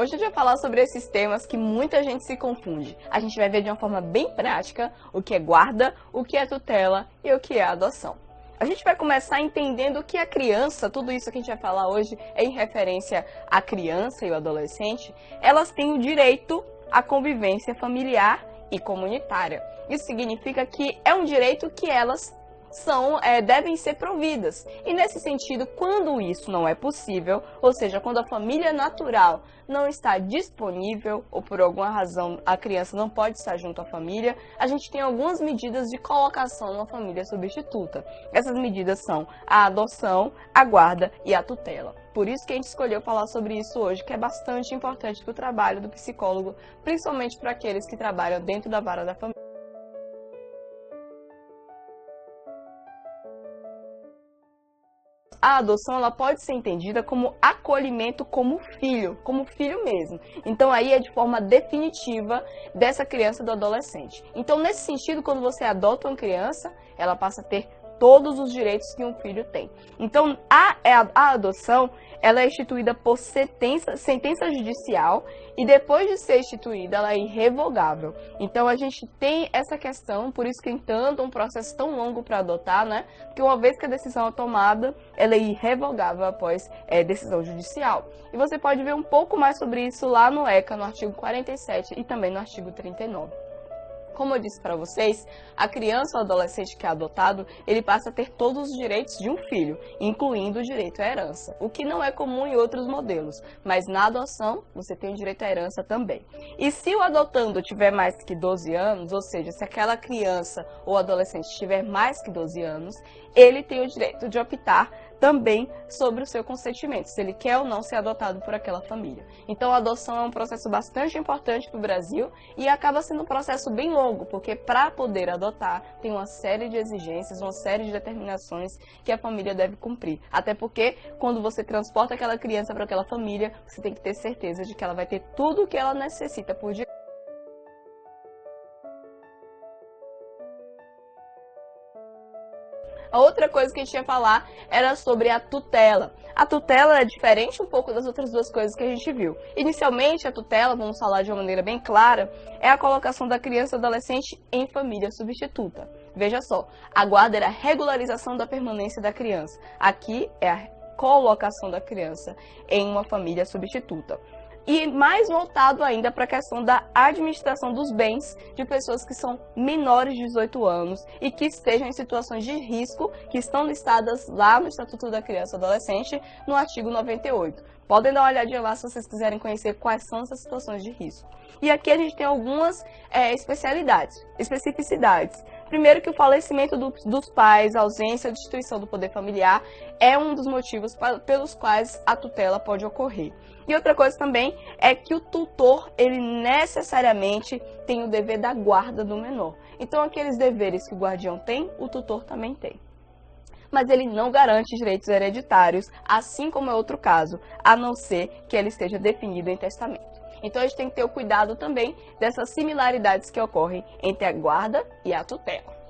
Hoje a gente vai falar sobre esses temas que muita gente se confunde. A gente vai ver de uma forma bem prática o que é guarda, o que é tutela e o que é adoção. A gente vai começar entendendo que a criança, tudo isso que a gente vai falar hoje é em referência à criança e ao adolescente, elas têm o direito à convivência familiar e comunitária. Isso significa que é um direito que elas devem ser providas. E nesse sentido, quando isso não é possível, ou seja, quando a família natural não está disponível ou por alguma razão a criança não pode estar junto à família, a gente tem algumas medidas de colocação numa família substituta. Essas medidas são a adoção, a guarda e a tutela. Por isso que a gente escolheu falar sobre isso hoje, que é bastante importante para o trabalho do psicólogo, principalmente para aqueles que trabalham dentro da vara da família. A adoção ela pode ser entendida como acolhimento como filho mesmo. Então aí é de forma definitiva dessa criança ou do adolescente. Então nesse sentido, quando você adota uma criança, ela passa a ter todos os direitos que um filho tem. Então a adoção ela é instituída por sentença judicial e depois de ser instituída ela é irrevogável. Então a gente tem essa questão, por isso que tem tanto um processo tão longo para adotar, né? Porque uma vez que a decisão é tomada, ela é irrevogável após decisão judicial. E você pode ver um pouco mais sobre isso lá no ECA, no artigo 47 e também no artigo 39. Como eu disse para vocês, a criança ou adolescente que é adotado, ele passa a ter todos os direitos de um filho, incluindo o direito à herança, o que não é comum em outros modelos, mas na adoção você tem o direito à herança também. E se o adotando tiver mais que 12 anos, ou seja, se aquela criança ou adolescente tiver mais que 12 anos, ele tem o direito de optar também sobre o seu consentimento, se ele quer ou não ser adotado por aquela família. Então a adoção é um processo bastante importante para o Brasil e acaba sendo um processo bem longo, porque para poder adotar tem uma série de exigências, uma série de determinações que a família deve cumprir. Até porque quando você transporta aquela criança para aquela família, você tem que ter certeza de que ela vai ter tudo o que ela necessita por direito. A outra coisa que a gente ia falar era sobre a tutela. A tutela é diferente um pouco das outras duas coisas que a gente viu. Inicialmente, a tutela, vamos falar de uma maneira bem clara, é a colocação da criança ou adolescente em família substituta. Veja só, a guarda era a regularização da permanência da criança. Aqui é a colocação da criança em uma família substituta. E mais voltado ainda para a questão da administração dos bens de pessoas que são menores de 18 anos e que estejam em situações de risco, que estão listadas lá no Estatuto da Criança e do Adolescente, no artigo 98. Podem dar uma olhadinha lá se vocês quiserem conhecer quais são essas situações de risco. E aqui a gente tem algumas especificidades. Primeiro que o falecimento dos pais, a ausência ou destituição do poder familiar é um dos motivos pelos quais a tutela pode ocorrer. E outra coisa também é que o tutor, ele necessariamente tem o dever da guarda do menor. Então aqueles deveres que o guardião tem, o tutor também tem. Mas ele não garante direitos hereditários, assim como é outro caso, a não ser que ele esteja definido em testamento. Então a gente tem que ter o cuidado também dessas similaridades que ocorrem entre a guarda e a tutela.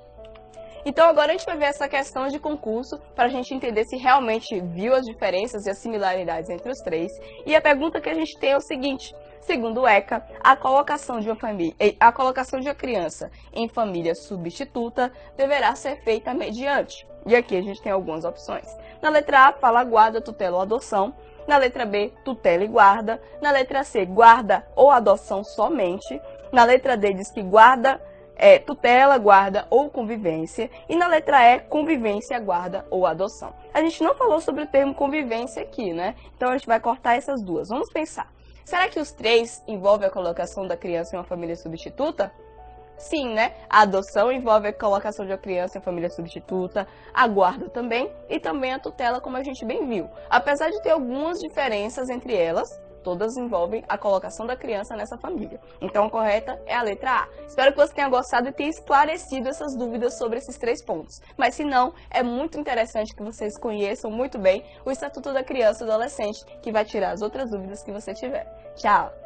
Então agora a gente vai ver essa questão de concurso para a gente entender se realmente viu as diferenças e as similaridades entre os três. E a pergunta que a gente tem é o seguinte: segundo o ECA, a colocação de uma criança em família substituta deverá ser feita mediante. E aqui a gente tem algumas opções. Na letra A fala guarda, tutela ou adoção. Na letra B, tutela e guarda. Na letra C, guarda ou adoção somente. Na letra D diz que guarda, tutela, guarda ou convivência. E na letra E, convivência, guarda ou adoção. A gente não falou sobre o termo convivência aqui, né? Então a gente vai cortar essas duas. Vamos pensar. Será que os três envolvem a colocação da criança em uma família substituta? Sim, né? A adoção envolve a colocação de uma criança em família substituta, a guarda também e também a tutela, como a gente bem viu. Apesar de ter algumas diferenças entre elas, todas envolvem a colocação da criança nessa família. Então a correta é a letra A. Espero que você tenha gostado e tenha esclarecido essas dúvidas sobre esses três pontos. Mas se não, é muito interessante que vocês conheçam muito bem o Estatuto da Criança e do Adolescente, que vai tirar as outras dúvidas que você tiver. Tchau!